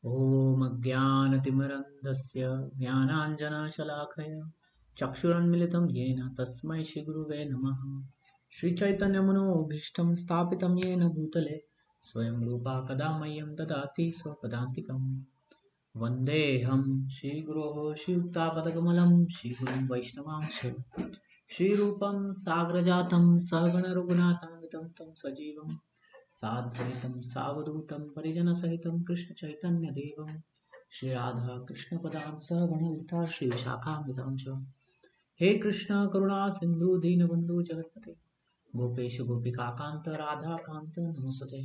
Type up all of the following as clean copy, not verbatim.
ॐ अज्ञानतिमिरन्धस्य ज्ञानाञ्जनशलाकया चक्षुरुन्मिलितं येन तस्मै श्रीगुरुवे नमः। श्रीचैतन्यमनोभीष्टं स्थापितं येन भूतले स्वयं रूपा कदा मह्यं ददाति स्वपदान्तिकम्। वन्देऽहं श्रीगुरोः श्रीयुक्तापदकमलं श्रीगुरुं वैष्णवांश श्रीरूपं साग्रजातं सहगणरघुनाथान्वितं तं सजीवं साद्वैतं सावधूतं परिजनसहितं कृष्णचैतन्यदेवं श्रीराधा कृष्णपदां सहगणललिता श्रीशाखान्वितां च। हे कृष्ण करुणा सिन्धु दीनबन्धु जगत्पते गोपेश गोपिकान्त राधाकान्त नमोस्तुते।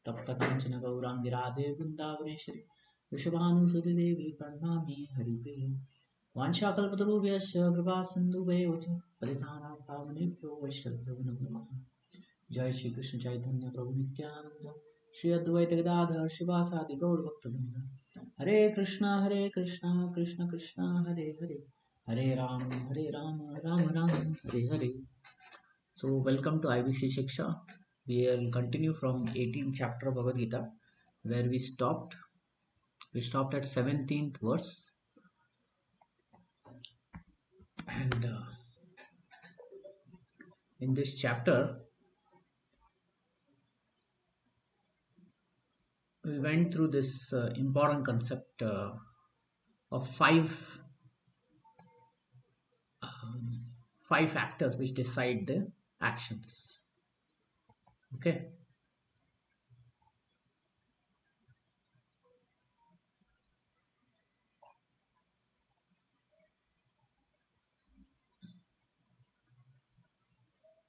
तप्त काञ्चन गौराङ्गी राधे वृन्दावनेश्वरी वृषभानुसुते देवी प्रणमामि हरिप्रिये। वाञ्छाकल्पतरुभ्यश्च कृपा सिन्धुभ्येव च पतितानां पावनेभ्यो वैष्णवेभ्यो नमो नमः। जय श्री कृष्ण चैतन्य प्रभु नित्यानंद श्री अद्वैत गदाधर शिवासादि गौर भक्तवृंद। हरे कृष्णा कृष्ण कृष्णा हरे हरे, हरे Ram Ram Ram Hare Hare. So welcome to IBC Siksha. We will continue from 18th chapter of Bhagavad Gita where we stopped. We stopped at 17th verse, and in this chapter we went through this important concept of um, five factors which decide the actions. Okay.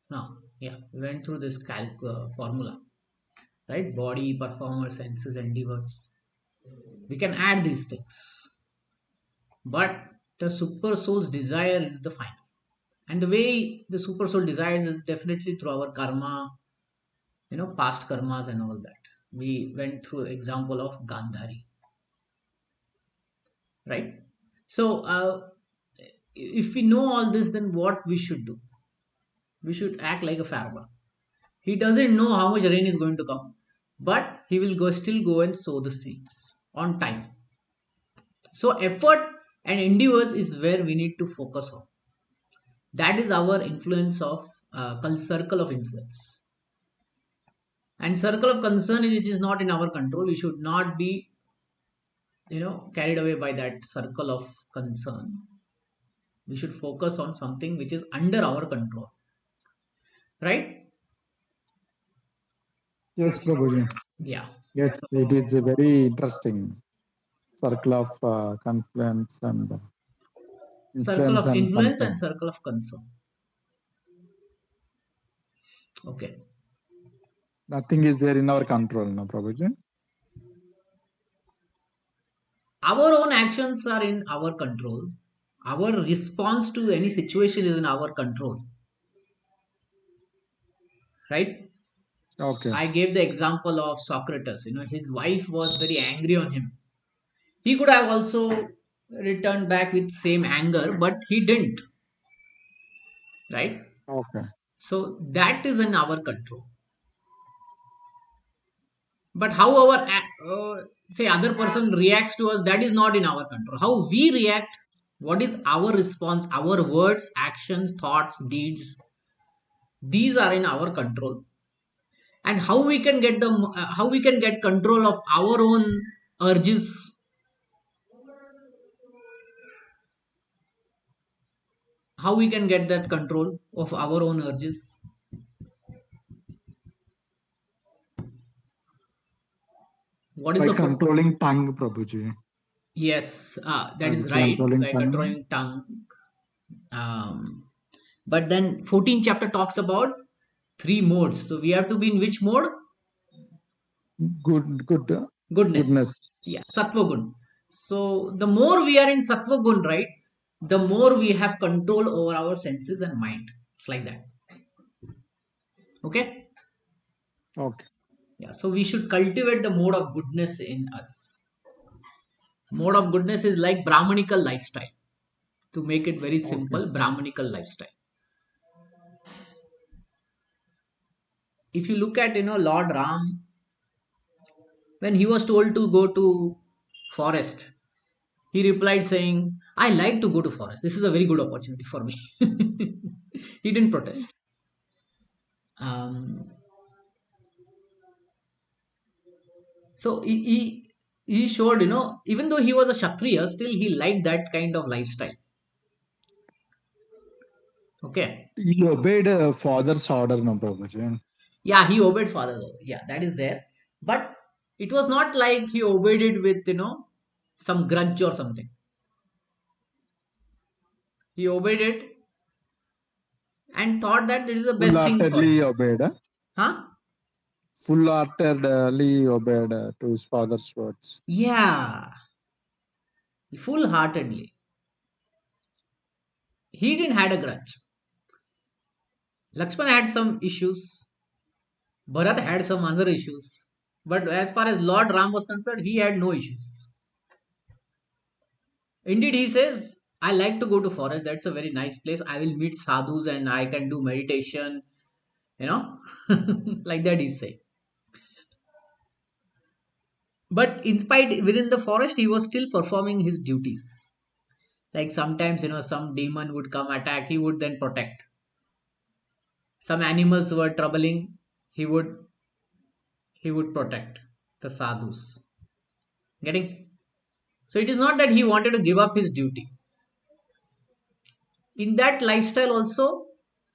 Now, yeah, we went through this formula, right? Body, performer, senses, endeavors. We can add these things, but the super soul's desire is the final. And the way the super soul desires is definitely through our karma, past karmas and all that. We went through example of Gandhari, right? So, if we know all this, then what we should do? We should act like a farmer. He doesn't know how much rain is going to come, but he will still go and sow the seeds on time. So effort and endeavors is where we need to focus on. That is our influence of circle of influence. And circle of concern which is not in our control. We should not be, carried away by that circle of concern. We should focus on something which is under our control, right? Yes, Prabhuji. Yeah. Yes, it is a very interesting circle of confluence and Circle influence of and influence and concern. circle of concern. Okay. Nothing is there in our control, no, Prabhuji? Our own actions are in our control. Our response to any situation is in our control, right? Okay. I gave the example of Socrates. His wife was very angry on him. He could have also returned back with same anger, but he didn't, right? Okay. So that is in our control. But how our say other person reacts to us, that is not in our control. How we react, what is our response, our words, actions, thoughts, deeds, these are in our control. And how we can get how we can get control of our own urges, how we can get that control of our own urges. What is By the controlling tongue, Prabhuji. yes, that By is right, controlling by tongue. controlling tongue. But then 14th chapter talks about three modes, so we have to be in which mode? Goodness. Goodness. Yeah, sattva gun. So the more we are in sattva gun, right, the more we have control over our senses and mind. It's like that. Okay. Okay. Yeah, so we should cultivate the mode of goodness in us. Mode of goodness is like brahmanical lifestyle. To make it very Okay. simple, brahmanical lifestyle. If you look at Lord Ram, when he was told to go to forest. He replied saying, I like to go to forest. This is a very good opportunity for me. He didn't protest. Um, so he showed, even though he was a Kshatriya, still he liked that kind of lifestyle. Okay. He obeyed father's order, no, Prabhuji. Yeah, he obeyed father though. Yeah, that is there. But it was not like he obeyed it with, some grudge or something. He obeyed it and thought that it is the best thing for him. Full-heartedly obeyed. Huh? Full-heartedly obeyed to his father's words. Yeah, full heartedly. He didn't had a grudge. Lakshman had some issues. Bharat had some other issues. But as far as Lord Ram was concerned, he had no issues. Indeed, he says, I like to go to forest. That's a very nice place. I will meet sadhus and I can do meditation, you know, like that he say. But in spite within the forest, he was still performing his duties. Like sometimes, some demon would come attack, he would then protect. Some animals were troubling, he would he would protect the sadhus. Getting? So it is not that he wanted to give up his duty. In that lifestyle also,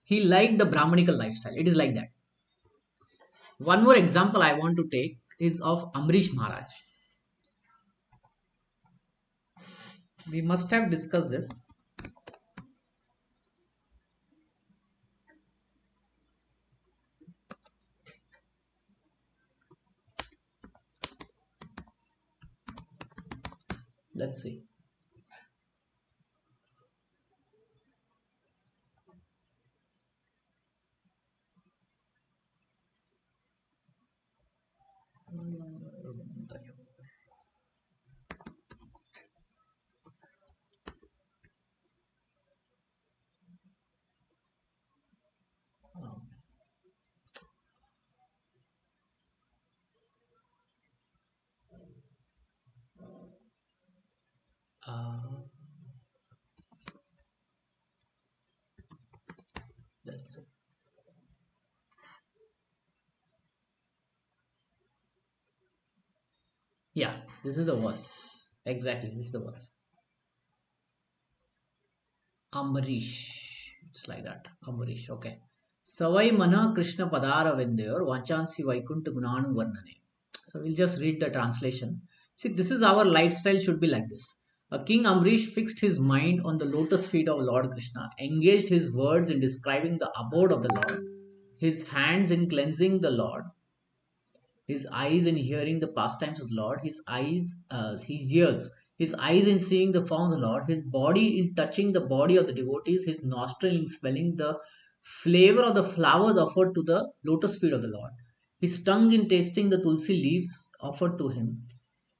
he liked the Brahmanical lifestyle. It is like that. One more example I want to take is of Amrish Maharaj. We must have discussed this. Let's see. Uh, let's see. Yeah, this is the verse. Exactly, this is the verse. Ambarish. It's like that. Ambarish. Okay. Savai mana Krishna padara vendayor vanchansi vaikunta gunanu varnane. So we'll just read the translation. See, this is our lifestyle should be like this. A King Amrish fixed his mind on the lotus feet of Lord Krishna, engaged his words in describing the abode of the Lord, his hands in cleansing the Lord, his eyes in hearing the pastimes of the Lord, his ears, his eyes in seeing the form of the Lord, his body in touching the body of the devotees, his nostril in smelling the flavor of the flowers offered to the lotus feet of the Lord, his tongue in tasting the tulsi leaves offered to him,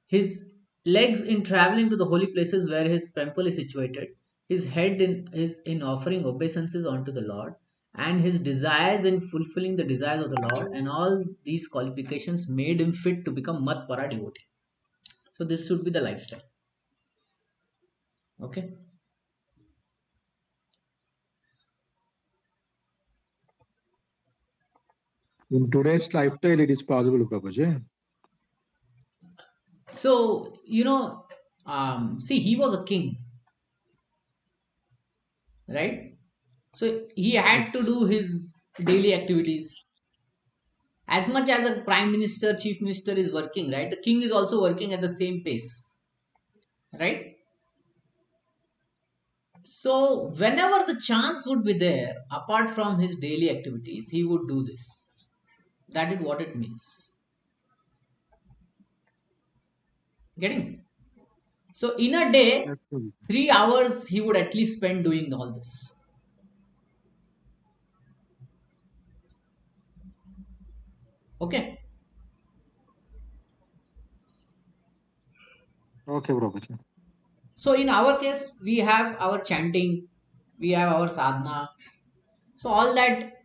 his legs in traveling to the holy places where his temple is situated, his head in offering obeisances unto the Lord, and his desires in fulfilling the desires of the Lord, and all these qualifications made him fit to become Matpara devotee. So this should be the lifestyle. Okay. In today's lifestyle, it is possible, Prabhuji. So see, he was a king, right? So he had to It's, do his daily activities as much as a prime minister, chief minister is working, right? The king is also working at the same pace, right? So whenever the chance would be there, apart from his daily activities, he would do this. That is what it means. Getting? So in a day, Absolutely. 3 hours he would at least spend doing all this. Okay. Okay, Prabhuji. So in our case, we have our chanting, we have our sadhana. So all that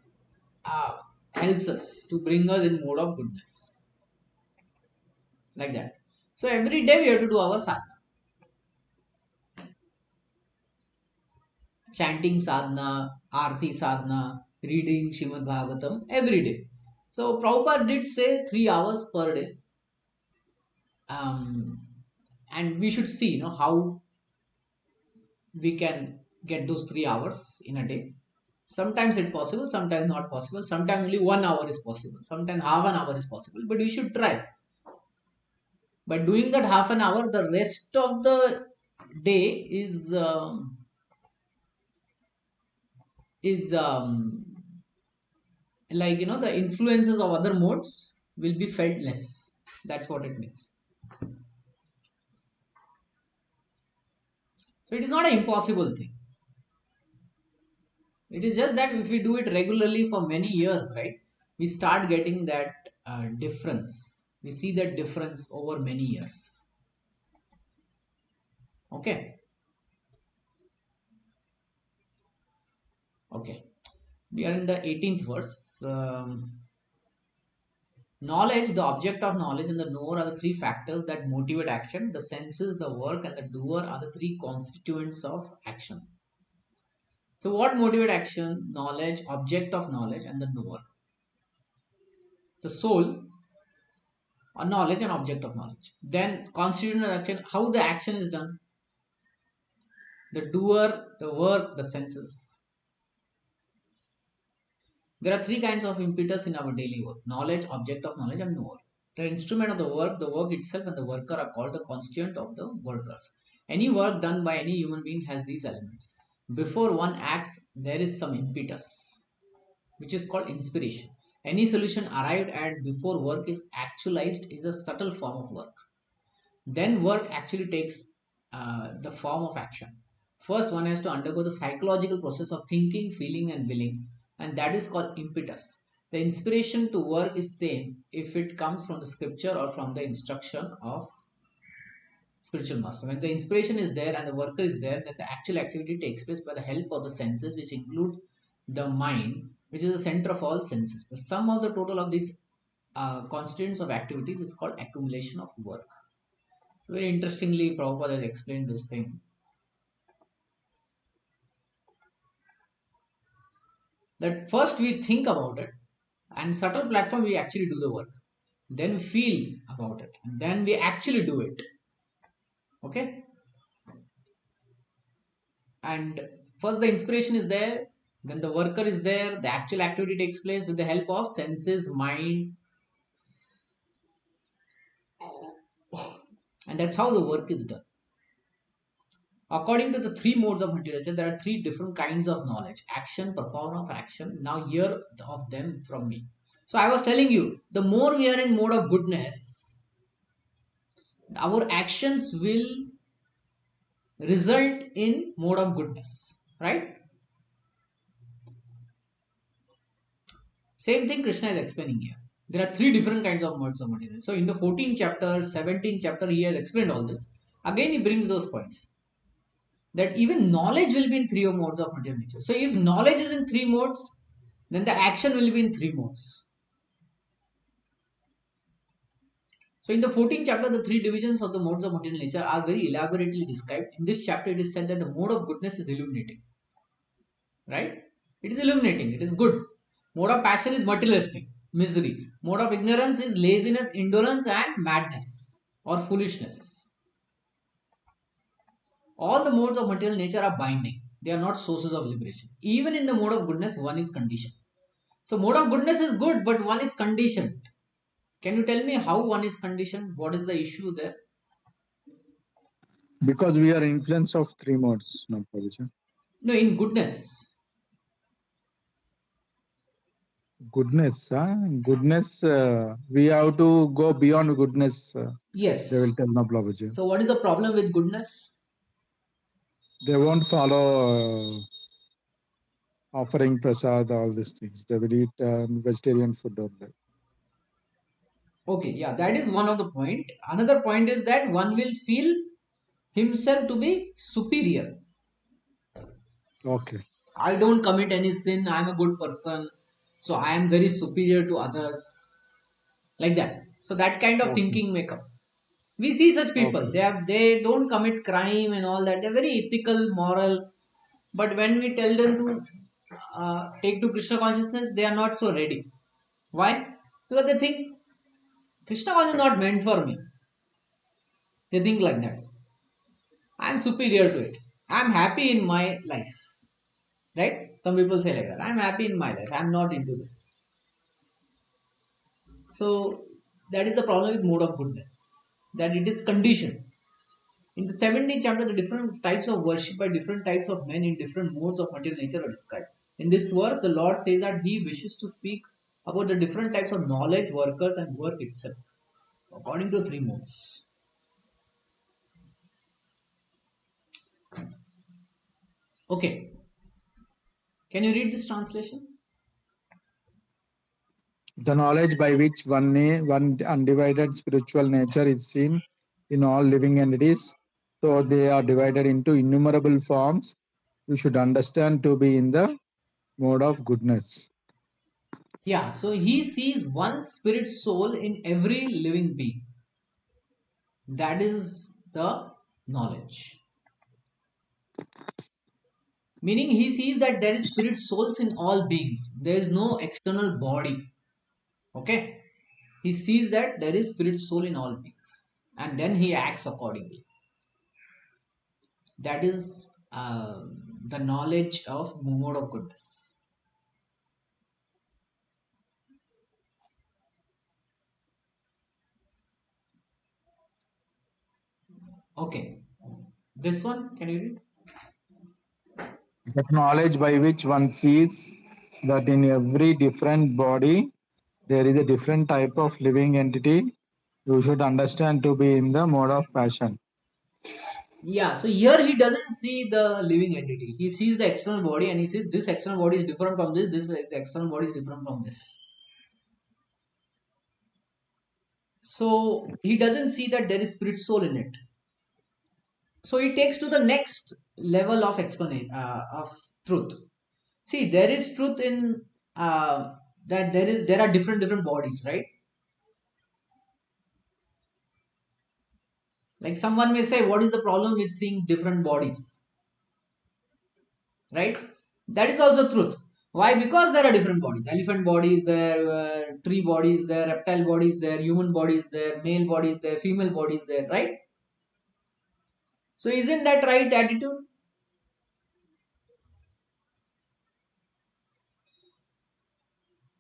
uh, helps us to bring us in mode of goodness, like that. So every day we have to do our sadhana, chanting sadhana, arti sadhana, reading Shrimad Bhagavatam every day. So Prabhupada did say 3 hours per day, and we should see, how we can get those 3 hours in a day. Sometimes it's possible, sometimes not possible. Sometimes only 1 hour is possible. Sometimes half an hour is possible. But we should try. By doing that half an hour, the rest of the day is like, the influences of other modes will be felt less. That's what it means. So it is not an impossible thing. It is just that if we do it regularly for many years, right, we start getting that difference. We see that difference over many years. Okay. Okay. We are in the 18th verse. Knowledge, the object of knowledge, and the knower are the three factors that motivate action. The senses, the work, and the doer are the three constituents of action. So, what motivate action? Knowledge, object of knowledge, and the knower. The soul, or knowledge, and object of knowledge. Then, constituent of action, how the action is done. The doer, the work, the senses. There are three kinds of impetus in our daily work: knowledge, object of knowledge, and knower. The instrument of the work itself, and the worker are called the constituent of the workers. Any work done by any human being has these elements. Before one acts, there is some impetus, which is called inspiration. Any solution arrived at before work is actualized is a subtle form of work. Then work actually takes the form of action. First, one has to undergo the psychological process of thinking, feeling, and willing, and that is called impetus. The inspiration to work is same if it comes from the scripture or from the instruction of spiritual master. When the inspiration is there and the worker is there, then the actual activity takes place by the help of the senses, which include the mind, which is the center of all senses. The sum of the total of these constituents of activities is called accumulation of work. So very interestingly, Prabhupada has explained this thing. That first we think about it, and subtle platform we actually do the work. Then we feel about it, and then we actually do it. Okay? And first the inspiration is there, then the worker is there, the actual activity takes place with the help of senses, mind, and that's how the work is done. According to the three modes of literature, there are three different kinds of knowledge: action, performance of action. Now, hear of them from me. So, I was telling you, the more we are in mode of goodness, our actions will result in mode of goodness, right? Same thing Krishna is explaining here. There are three different kinds of modes of material. So, in the 14th chapter, 17th chapter, he has explained all this. Again, he brings those points, that even knowledge will be in three modes of material nature. So if knowledge is in three modes, then the action will be in three modes. So in the 14th chapter, the three divisions of the modes of material nature are very elaborately described. In this chapter, it is said that the mode of goodness is illuminating. Right? It is illuminating. It is good. Mode of passion is materialistic, misery. Mode of ignorance is laziness, indolence, and madness or foolishness. All the modes of material nature are binding. They are not sources of liberation. Even in the mode of goodness, one is conditioned. So mode of goodness is good, but one is conditioned. Can you tell me how one is conditioned? What is the issue there? Because we are influence of three modes, no, Prabhuji. No, in goodness. Goodness, goodness. We have to go beyond goodness. Yes. They will tell no, Prabhuji. So what is the problem with goodness? They won't follow offering prasad, all these things. They will eat vegetarian food only. Okay, yeah, that is one of the point. Another point is that one will feel himself to be superior. Okay. I don't commit any sin. I am a good person. So I am very superior to others. Like that. So that kind of Okay. thinking may come. We see such people. Okay. They don't commit crime and all that. They're very ethical, moral. But when we tell them to take to Krishna consciousness, they are not so ready. Why? Because they think Krishna consciousness is not meant for me. They think like that. I'm superior to it. I'm happy in my life. Right? Some people say like that. I'm happy in my life. I'm not into this. So that is the problem with mode of goodness. That it is conditioned. In the 17th chapter, the different types of worship by different types of men in different modes of material nature are described. In this verse, the Lord says that He wishes to speak about the different types of knowledge, workers, and work itself, according to three modes. Okay, can you read this translation? The knowledge by which one undivided spiritual nature is seen in all living entities, so they are divided into innumerable forms, you should understand to be in the mode of goodness. Yeah, so He sees one spirit soul in every living being. That is the knowledge. Meaning, He sees that there is spirit souls in all beings. There is no external body. Okay? He sees that there is spirit soul in all beings, and then he acts accordingly. That is the knowledge of mode of goodness. Okay, this one can you read? That knowledge by which one sees that in every different body there is a different type of living entity, you should understand to be in the mode of passion. Yeah, so here he doesn't see the living entity. He sees the external body and he says this external body is different from this, this external body is different from this. So he doesn't see that there is spirit soul in it. So he takes to the next level of explanation of truth. See, there is truth in that there are different bodies, right? Like someone may say, what is the problem with seeing different bodies, right? That is also truth. Why? Because there are different bodies. Elephant bodies there, tree bodies there, reptile bodies there, human bodies there, male bodies there, female bodies there, right? So isn't that right attitude?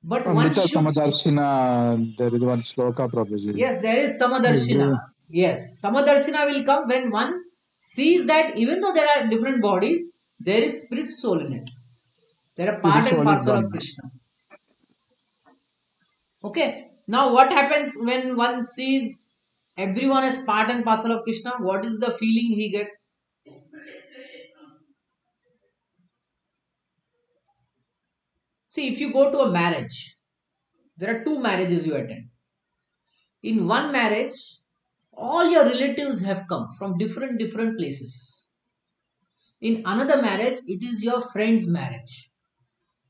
But one Amrita should. Samadarshina, there is one sloka, Prabhuji. Yes, there is Samadarshina. Every Yes, Samadarshina will come when one sees that even though there are different bodies, there is spirit soul in it. They are spirit part and soul is parcel of one. Krishna. Okay. Now, what happens when one sees everyone as part and parcel of Krishna? What is the feeling he gets? See, if you go to a marriage, there are two marriages you attend. In one marriage, all your relatives have come from different places. In another marriage, it is your friend's marriage.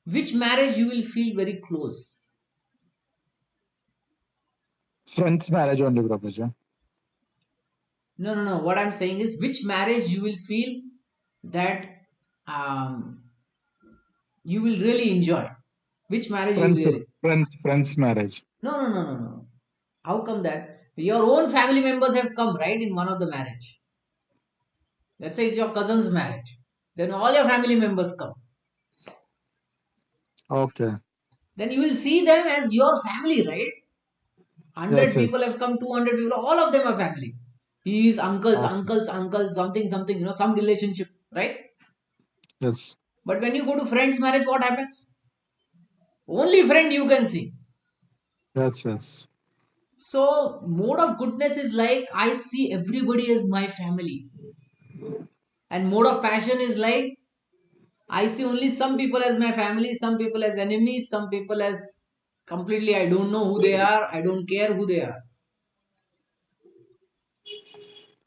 Which marriage you will feel very close? Friends marriage only, Prabhuji. No, no, no. What I'm saying is, which marriage you will feel that um, you will really enjoy. Which marriage you Friends, really? friends marriage. No, no, no, no, no. How come that? Your own family members have come, right, in one of the marriage. Let's say it's your cousin's marriage. Then all your family members come. Okay. Then you will see them as your family, right? Yes, 100 yes. people have come, 200 people, all of them are family. He is uncles, Okay. uncles, uncles, something, something, some relationship, right? Yes. But when you go to friend's marriage, what happens? Only friend you can see. Yes, yes. So, mode of goodness is like I see everybody as my family. And mode of passion is like I see only some people as my family, some people as enemies, some people as completely I don't know who they are, I don't care who they are.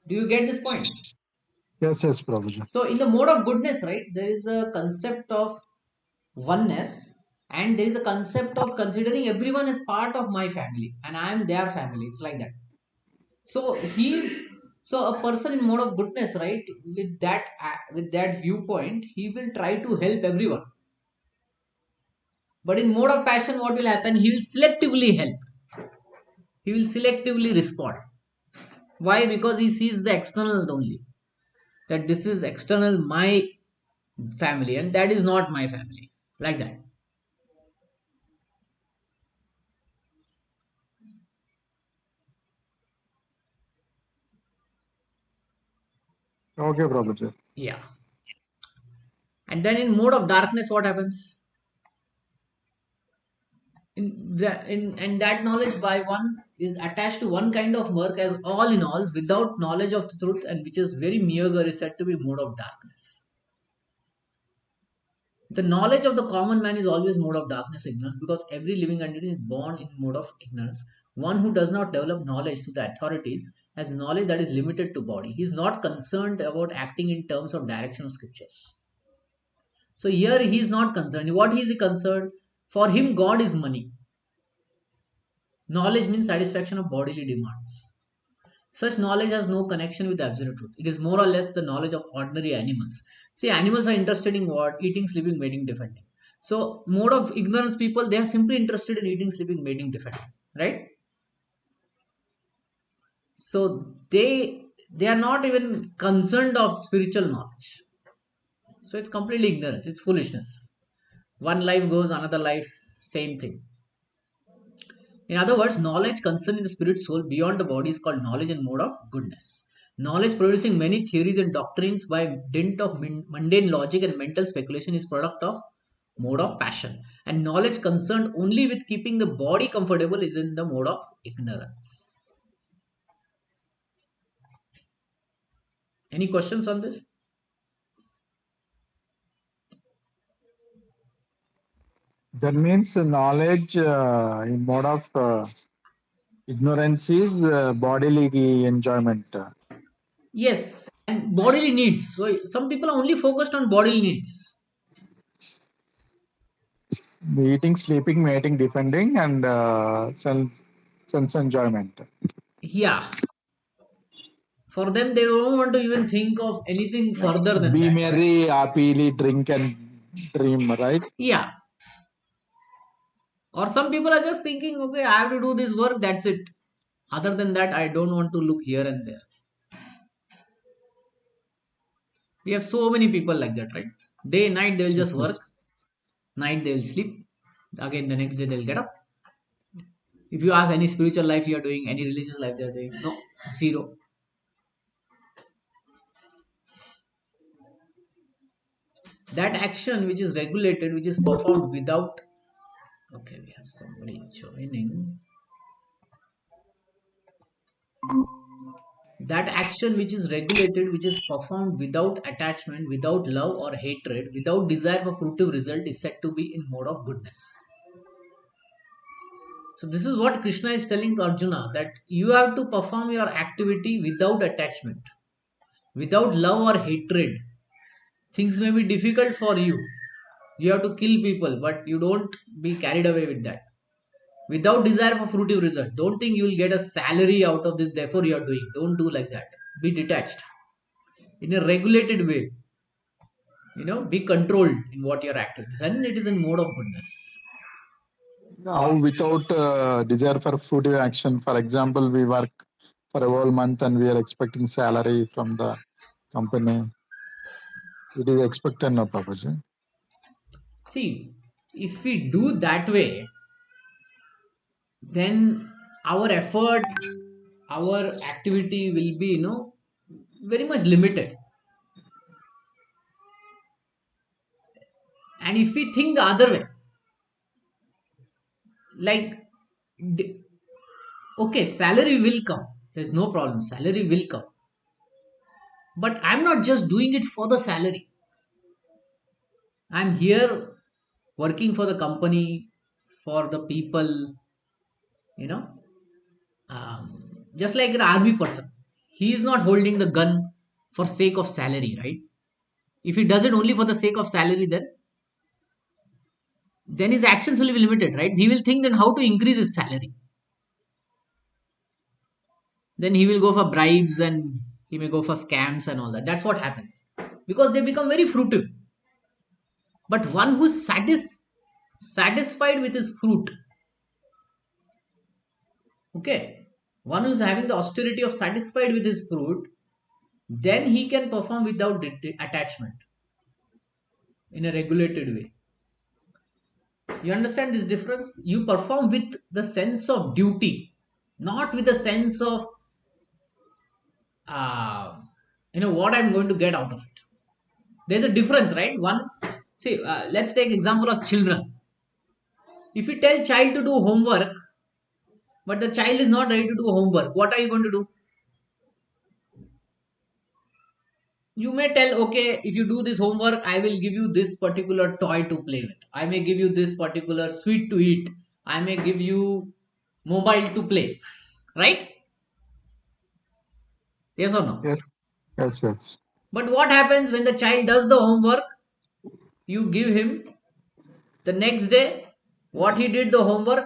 Do you get this point? Yes, yes, Prabhuji. So, in the mode of goodness, right, there is a concept of oneness and there is a concept of considering everyone as part of my family and I am their family. It's like that. So a person in mode of goodness, right, with that viewpoint, he will try to help everyone. But in mode of passion, what will happen? He will selectively help. He will selectively respond. Why? Because he sees the external only. That this is external my family and that is not my family. Like that. Okay, Prabhuji. Yeah. And then in mode of darkness, what happens? And that knowledge by one is attached to one kind of work as all in all without knowledge of the truth, and which is very meager, is said to be mode of darkness. The knowledge of the common man is always mode of darkness, ignorance, because every living entity is born in mode of ignorance. One who does not develop knowledge to the authorities has knowledge that is limited to body. He is not concerned about acting in terms of direction of scriptures. So here he is not concerned. What is he concerned? For him, God is money. Knowledge means satisfaction of bodily demands. Such knowledge has no connection with absolute truth. It is more or less the knowledge of ordinary animals. See, animals are interested in what? Eating, sleeping, mating, defending. So, mode of ignorance people, they are simply interested in eating, sleeping, mating, defending. Right? So they are not even concerned of spiritual knowledge. So it's completely ignorance. It's foolishness. One life goes, another life, same thing. In other words, knowledge concerning the spirit soul beyond the body is called knowledge and mode of goodness. Knowledge producing many theories and doctrines by dint of mundane logic and mental speculation is product of mode of passion. And knowledge concerned only with keeping the body comfortable is in the mode of ignorance. Any questions on this? That means knowledge in mode of ignorance is bodily enjoyment. Yes, and bodily needs. So some people are only focused on bodily needs. Eating, sleeping, mating, defending, and sense enjoyment. Yeah. For them, they don't want to even think of anything further than Be that. merry, happily drink and dream, right? Yeah. Or some people are just thinking, okay, I have to do this work, that's it. Other than that, I don't want to look here and there. We have so many people like that, right? Day, night, they'll just work. Night, they'll sleep. Again, the next day, they'll get up. If you ask any spiritual life you are doing, any religious life they are doing, no, zero. That action which is regulated, which is performed without. Okay, we have somebody joining. That action which is regulated, which is performed without attachment, without love or hatred, without desire for fruitive result, is said to be in mode of goodness. So this is what Krishna is telling to Arjuna, that you have to perform your activity without attachment, without love or hatred. Things may be difficult for you. You have to kill people, but you don't be carried away with that. Without desire for fruitive result. Don't think you will get a salary out of this, therefore you are doing. Don't do like that. Be detached. In a regulated way. Be controlled in what you're acting. Then it is in mode of goodness. How without desire for food action, for example, we work for a whole month and we are expecting salary from the company. It is expected, no, Prabhuji. See, if we do that way, then our effort, our activity will be, very much limited. And if we think the other way, like, okay, salary will come. There's no problem. Salary will come. But I'm not just doing it for the salary. I'm here working for the company, for the people, you know, just like an army person. He is not holding the gun for sake of salary, right? If he does it only for the sake of salary, then his actions will be limited, right? He will think then how to increase his salary. then he will go for bribes and he may go for scams and all that. That's what happens because they become very fruitive. But one who's satisfied with his fruit, okay, one who's having the austerity of satisfied with his fruit, then he can perform without attachment in a regulated way. You understand this difference? You perform with the sense of duty, not with the sense of uh, what I'm going to get out of it. There's a difference, right? See, let's take example of children. If you tell child to do homework, but the child is not ready to do homework, what are you going to do? You may tell, okay, if you do this homework, I will give you this particular toy to play with, I may give you this particular sweet to eat, I may give you mobile to play, right? Yes or no? Yes, yes, yes. But what happens when the child does the homework? You give him the next day what he did the homework.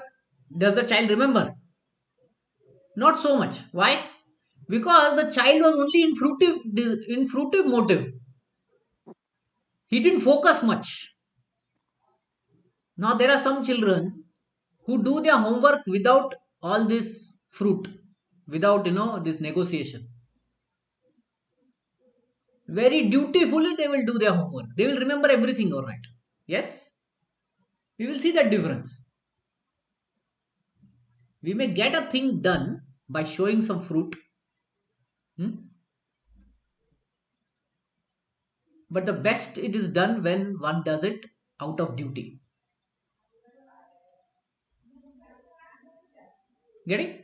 Does the child remember? Not so much. Why? Because the child was only in fruitive motive. He didn't focus much. Now there are some children who do their homework without all this fruit, without this negotiation. Very dutifully they will do their homework. They will remember everything, all right. Yes, we will see that difference. We may get a thing done by showing some fruit, hmm? But the best it is done when one does it out of duty. Getting?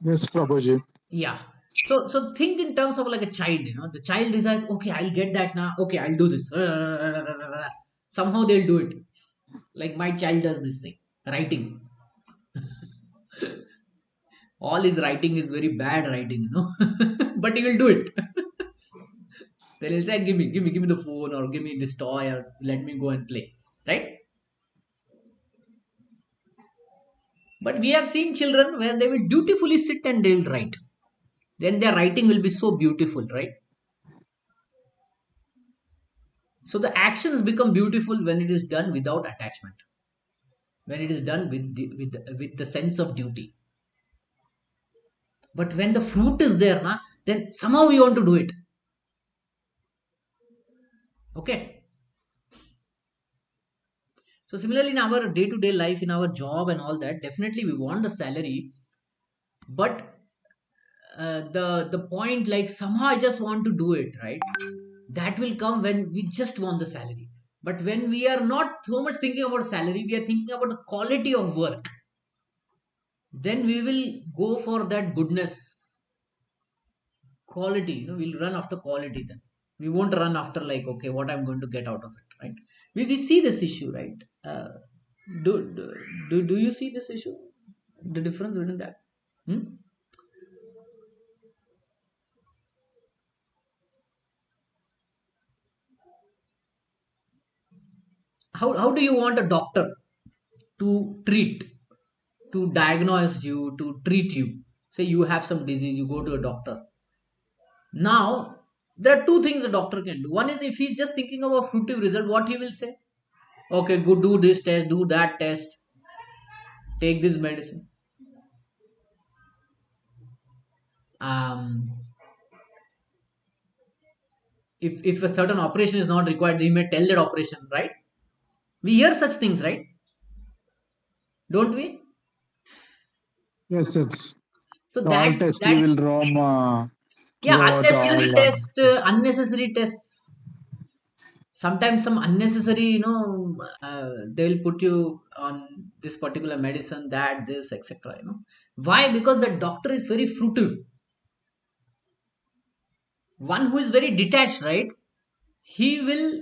Yes, Prabhuji. Yeah. So think in terms of like a child. The child decides, okay, I'll get that now. Okay, I'll do this. Somehow they'll do it. Like my child does this thing, writing. All his writing is very bad writing. But he will do it. Then he'll say, give me the phone or give me this toy or let me go and play. Right? But we have seen children where they will dutifully sit and they'll write. Then their writing will be so beautiful, right? So the actions become beautiful when it is done without attachment, when it is done with the sense of duty. But when the fruit is there, then somehow we want to do it. Okay. So similarly, in our day-to-day life, in our job and all that, definitely we want the salary, but the point like somehow I just want to do it, right? That will come when we just want the salary. But when we are not so much thinking about salary, we are thinking about the quality of work. Then we will go for that goodness, quality. We'll run after quality. Then we won't run after like, okay, what I'm going to get out of it, right? We see this issue, right? Do you see this issue, the difference between that? Hmm? How do you want a doctor to diagnose you, to treat you? Say you have some disease, you go to a doctor. Now there are two things a doctor can do. One is, if he's just thinking of a fruitive result, what he will say, okay, go do this test, do that test, take this medicine. um if a certain operation is not required, he may tell that operation, right? We hear such things, right? Don't we? Yes, it's So all that test you that will roam yeah, throughout all. unnecessary tests. Sometimes some unnecessary, they will put you on this particular medicine, that this etc. Why? Because the doctor is very fruitive, one who is very detached, right? he will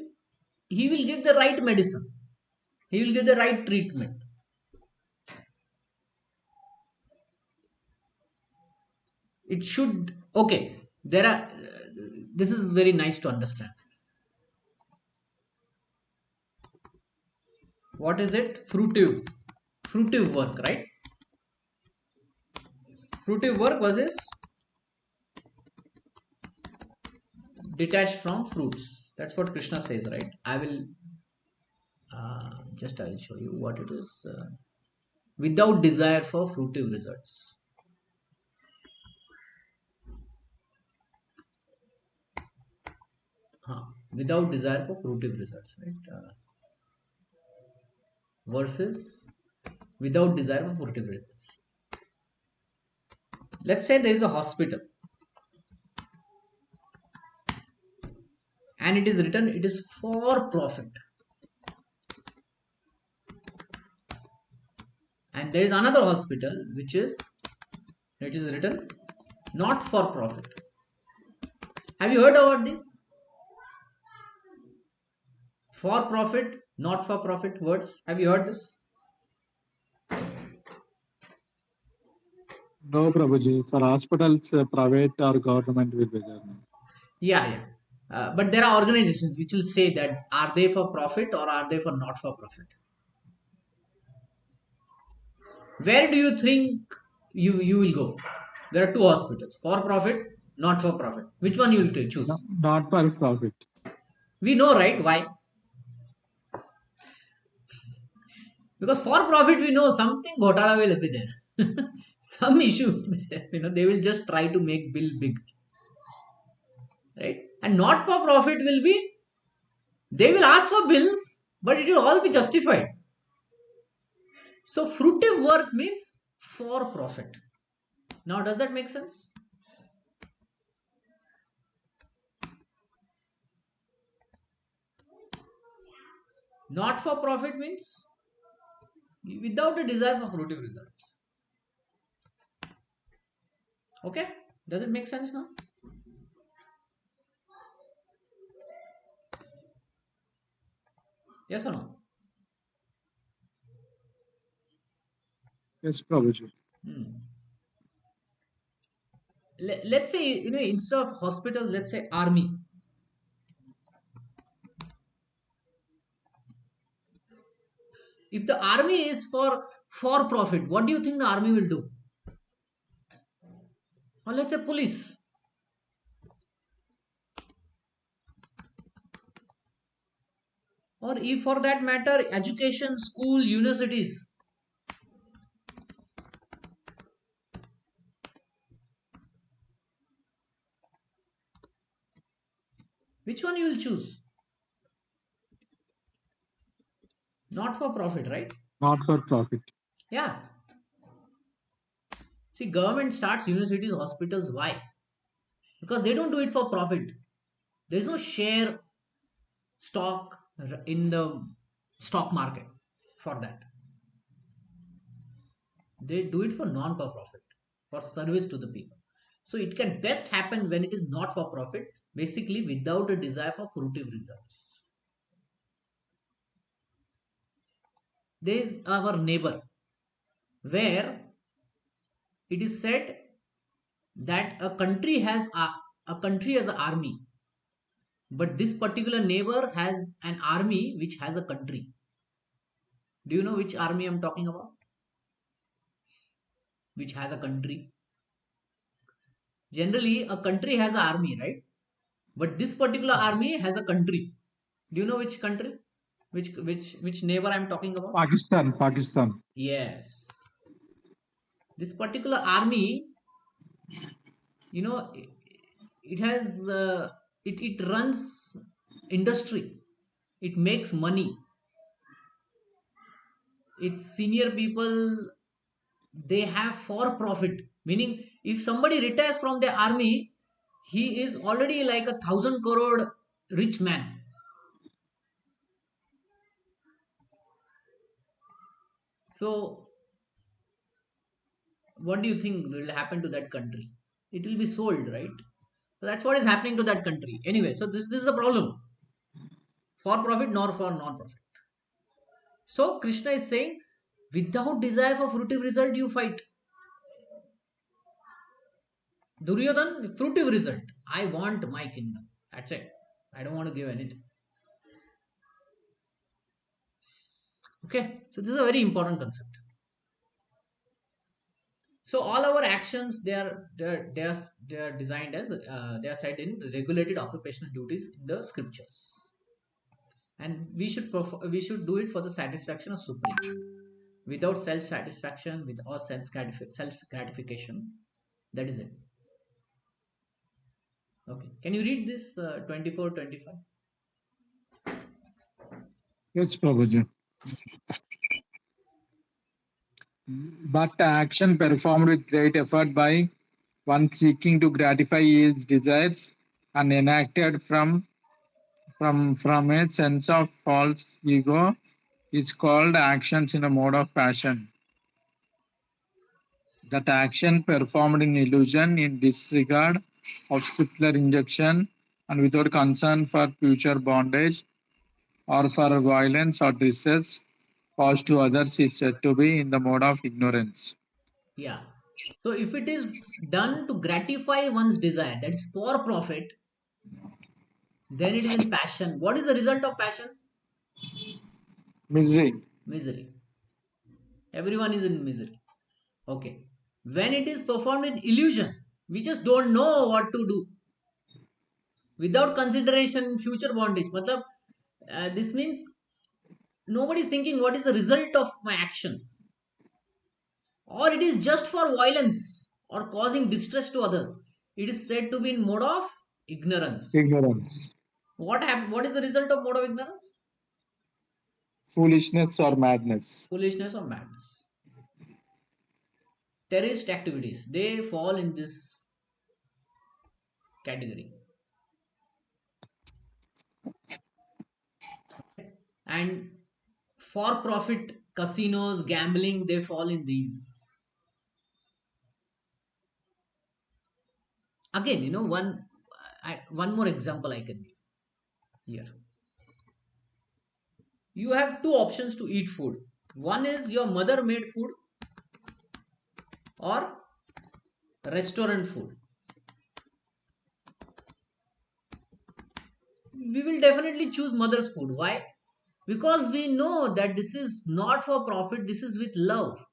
he will give the right medicine, he will give the right treatment. It should, okay, there are this is very nice to understand. What is it? Fruitive. fruitive work, right? Fruitive work versus detached from fruits. That's what Krishna says, right? I will I'll show you what it is. Without desire for fruitive results. Without desire for fruitive results, right? Versus without desire for fruitive results. Let's say there is a hospital and it is written it is for profit, and there is another hospital which is it is written not for profit. Have you heard about this? For profit, not for profit words. Have you heard this? No, Prabhuji. For hospitals, private or government will be there. Yeah, yeah. But there are organizations which will say that are they for profit or are they for not for profit? Where do you think you will go? There are two hospitals: for profit, not for profit. Which one you will No, choose? not for profit. We know, right? Why? Because for profit, we know something ghotala will be there. Some issue will be there. They will just try to make bill big, right? And not for profit will be they will ask for bills, but it will all be justified. So fruitive work means for profit. Now, does that make sense? Not for profit means without a desire for fruitive results. Okay? Does it make sense now? Yes or no? Yes, Prabhuji. Hmm. Let's say, instead of hospitals, let's say army. If the army is for profit, what do you think the army will do? Or let's say police. Or if for that matter, education, school, universities. Which one you will choose? Not for profit, right? Not for profit. Yeah. See, government starts universities, hospitals. Why? Because they don't do it for profit. There's no share stock in the stock market for that. They do it for non for profit, for service to the people. So it can best happen when it is not for profit, basically without a desire for fruitive results. There is our neighbor where it is said that a country has an army, but this particular neighbor has an army which has a country. Do you know which army I'm talking about? Which has a country? Generally, a country has an army, right? But this particular army has a country. Do you know which country? Which neighbor I'm talking about? Pakistan, Pakistan. Yes. This particular army, you know, it has it runs industry. It makes money. Its senior people, they have for profit. Meaning, if somebody retires from the army, he is already like 1,000 crore rich man. So what do you think will happen to that country? It will be sold, right? So that's what is happening to that country. Anyway, so this is the problem. For profit nor for non-profit. So Krishna is saying, without desire for fruitive result, you fight. Duryodhan, fruitive result. I want my kingdom. That's it. I don't want to give anything. Okay, so this is a very important concept. So all our actions, they are designed as they are set in regulated occupational duties in the scriptures, and we should do it for the satisfaction of supreme, without self satisfaction, with or self gratification. That is it. Okay, can you read this 24 25? Yes, Prabhuji. But action performed with great effort by one seeking to gratify his desires and enacted from a sense of false ego is called actions in a mode of passion. That action performed in illusion, in disregard of scriptural injunction, and without concern for future bondage or for violence or distress caused to others is said to be in the mode of ignorance. Yeah. So if it is done to gratify one's desire, that is for profit, then it is in passion. What is the result of passion? Misery. Misery. Everyone is in misery. Okay. When it is performed in illusion, we just don't know what to do without consideration in future bondage. Matlab, this means nobody is thinking what is the result of my action, or it is just for violence or causing distress to others. It is said to be in mode of ignorance. Ignorance. What is the result of mode of ignorance? Foolishness or madness. Foolishness or madness. Terrorist activities, they fall in this category. And for profit casinos, gambling, they fall in these. Again, one more example I can give here. You have two options to eat food. One is your mother made food or restaurant food. We will definitely choose mother's food. Why? Because we know that this is not for profit, this is with love.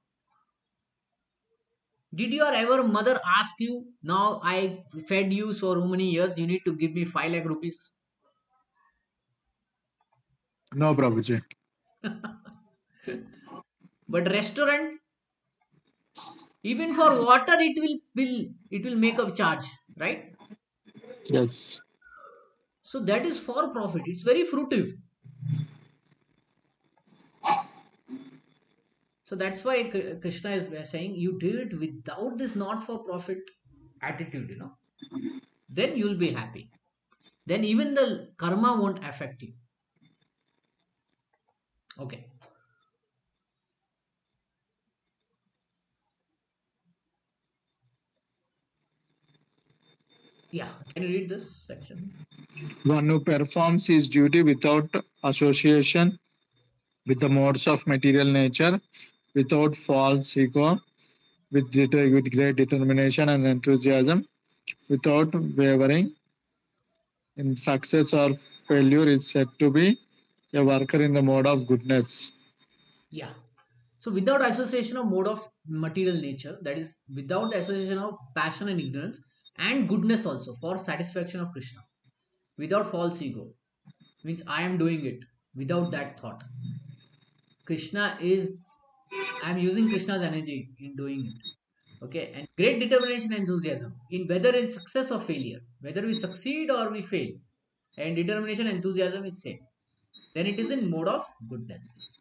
Did your ever mother ask you, now I fed you so many years, you need to give me 5 lakh rupees? No, Prabhuji. But restaurant, even for water, it will make a charge, right? Yes. So that is for profit. It's very fruitive. So that's why Krishna is saying you do it without this not for profit attitude, then you'll be happy. Then even the karma won't affect you. Okay. Yeah. Can you read this section? One who performs his duty without association with the modes of material nature, without false ego, with great determination and enthusiasm, without wavering in success or failure, is said to be a worker in the mode of goodness. Yeah. So without association of mode of material nature, that is without the association of passion and ignorance and goodness also for satisfaction of Krishna, without false ego, means I am doing it without that thought. Krishna is, I am using Krishna's energy in doing it. Okay, and great determination and enthusiasm in whether in success or failure, whether we succeed or we fail, and determination and enthusiasm is same. Then it is in mode of goodness.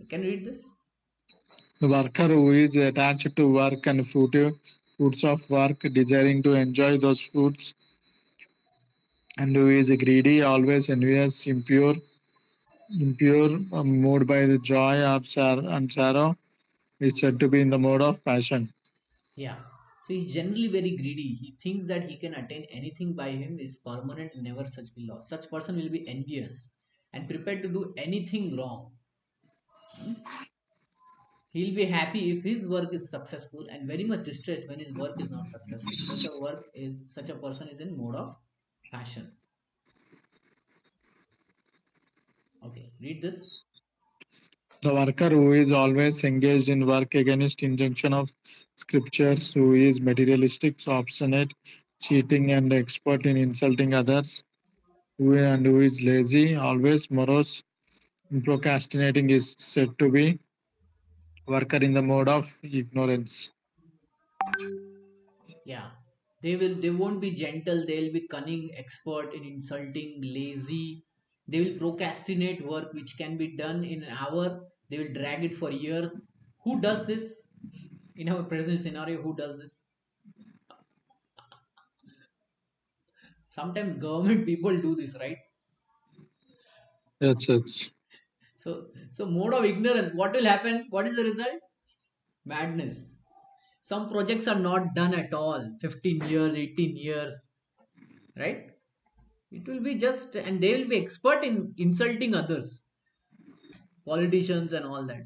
Can you read this? The worker who is attached to work and fruits of work, desiring to enjoy those fruits, and who is greedy, always envious, impure, moved by the joy of and sorrow, is said to be in the mode of passion. Yeah. So he's generally very greedy. He thinks that he can attain anything by him is permanent, never such be lost. Such person will be envious and prepared to do anything wrong. Hmm? He'll be happy if his work is successful and very much distressed when his work is not successful. Such a person is in mode of passion. Okay, read this. The worker who is always engaged in work against injunction of scriptures, who is materialistic, obstinate, cheating, and expert in insulting others, who is lazy, always morose, and procrastinating is said to be worker in the mode of ignorance. Yeah. They won't be gentle, they'll be cunning, expert in insulting, lazy. They will procrastinate work which can be done in an hour. They will drag it for years. Who does this? In our present scenario, who does this? Sometimes government people do this, right? Yes, yes. So mode of ignorance. What will happen? What is the result? Madness. Some projects are not done at all. 15 years, 18 years, right? It will be just, and they will be expert in insulting others, politicians and all that.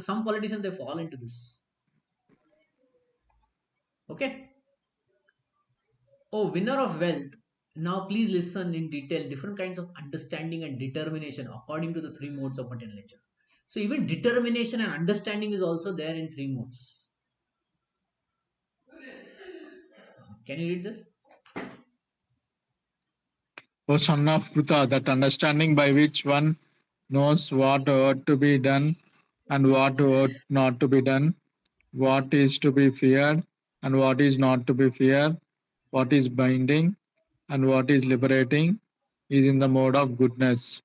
Some politicians they fall into this. Okay. Oh, winner of wealth. Now please listen in detail. Different kinds of understanding and determination according to the three modes of material nature. So even determination and understanding is also there in three modes. Can you read this? O son of Pruta, that understanding by which one knows what ought to be done and what ought not to be done, what is to be feared and what is not to be feared, what is binding and what is liberating, is in the mode of goodness.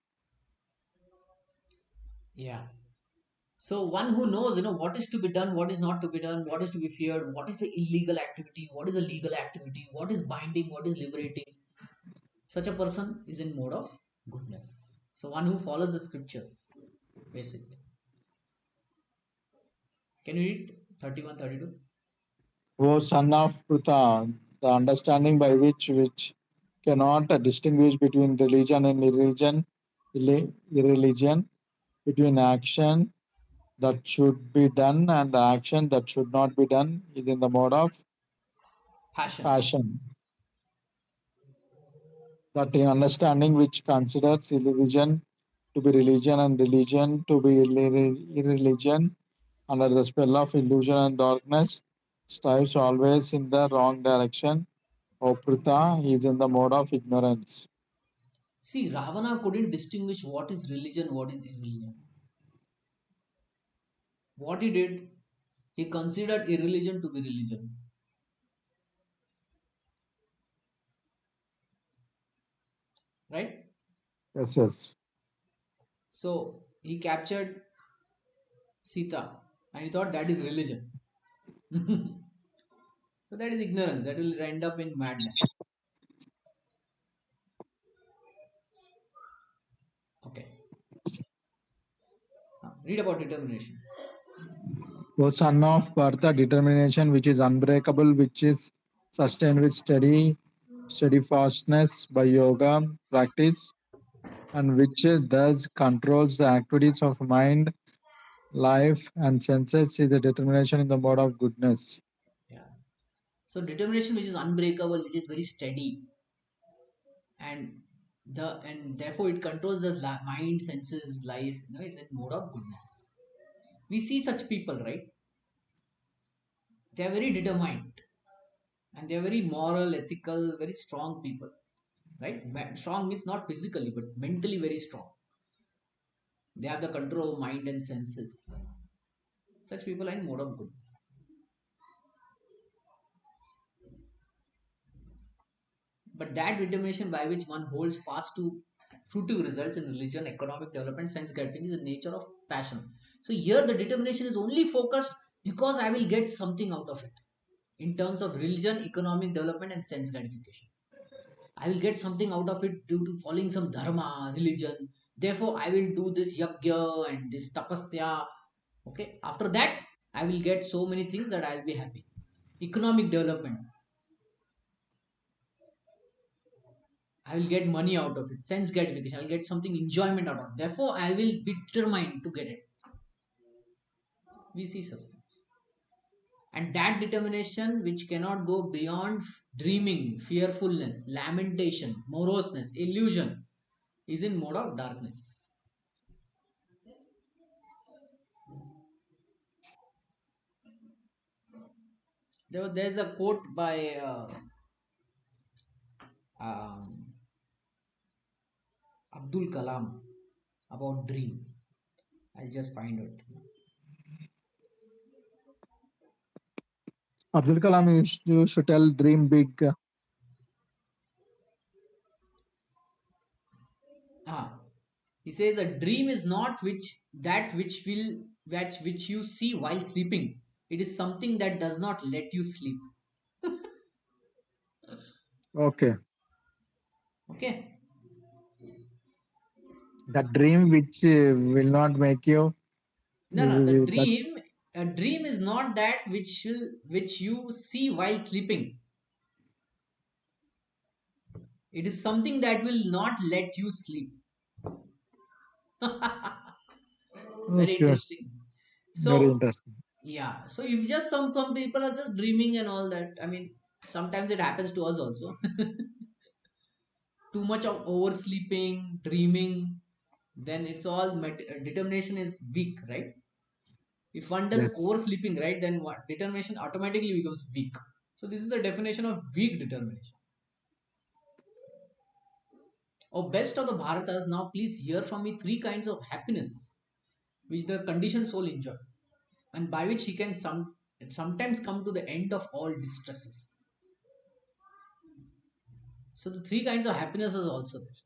Yeah. So one who knows, what is to be done, what is not to be done, what is to be feared, what is the illegal activity, what is a legal activity, what is binding, what is liberating. Such a person is in mode of goodness. So one who follows the scriptures, basically. Can you read 31, 32? O son of Pruta, the understanding by which cannot distinguish between religion and irreligion, between action that should be done and the action that should not be done, is in the mode of Passion. passion. That in understanding which considers religion to be religion and religion to be irreligion under the spell of illusion and darkness strives always in the wrong direction. Oprita is in the mode of ignorance. See, Ravana couldn't distinguish what is religion, what is irreligion. What he did, he considered irreligion to be religion, right? Yes, yes. So he captured Sita and he thought that is religion. So that is ignorance. That will end up in madness. Okay. Now, read about determination. O son of Partha, determination which is unbreakable, which is sustained with steadfastness by yoga practice, and which thus controls the activities of mind, life, and senses, is the determination in the mode of goodness. Yeah. So determination which is unbreakable, which is very steady, and therefore it controls the mind, senses, life. Is in mode of goodness. We see such people, right? They are very determined and they are very moral, ethical, very strong people, right? Strong means not physically but mentally very strong. They have the control of mind and senses. Such people are in mode of goodness. But that determination by which one holds fast to fruitive results in religion, economic development, sense gratification is the nature of passion. So here the determination is only focused because I will get something out of it in terms of religion, economic development, and sense gratification. I will get something out of it due to following some dharma, religion. Therefore, I will do this yajna and this tapasya. Okay. After that, I will get so many things that I'll be happy. Economic development. I will get money out of it. Sense gratification. I'll get something enjoyment out of it. Therefore, I will be determined to get it. We see such things. And that determination, which cannot go beyond dreaming, fearfulness, lamentation, moroseness, illusion, is in mode of darkness. there's a quote by um, Abdul Kalam about dream. I'll just find it. Abdul Kalam used to tell dream big. Ah, he says a dream is not which you see while sleeping. It is something that does not let you sleep. Okay. Okay. The dream which will not make you. No, the That, dream, a dream is not that which you see while sleeping. It is something that will not let you sleep. Very okay. interesting. Very So interesting. yeah, so if just some people are just dreaming and all that. I mean, sometimes it happens to us also. Too much of oversleeping, dreaming, then it's all determination is weak, right? If one does Yes. oversleeping, right, then what determination automatically becomes weak. So this is the definition of weak determination. Oh, best of the Bharatas, now please hear from me three kinds of happiness which the conditioned soul enjoy, and by which he can sometimes come to the end of all distresses. So the three kinds of happiness is also there.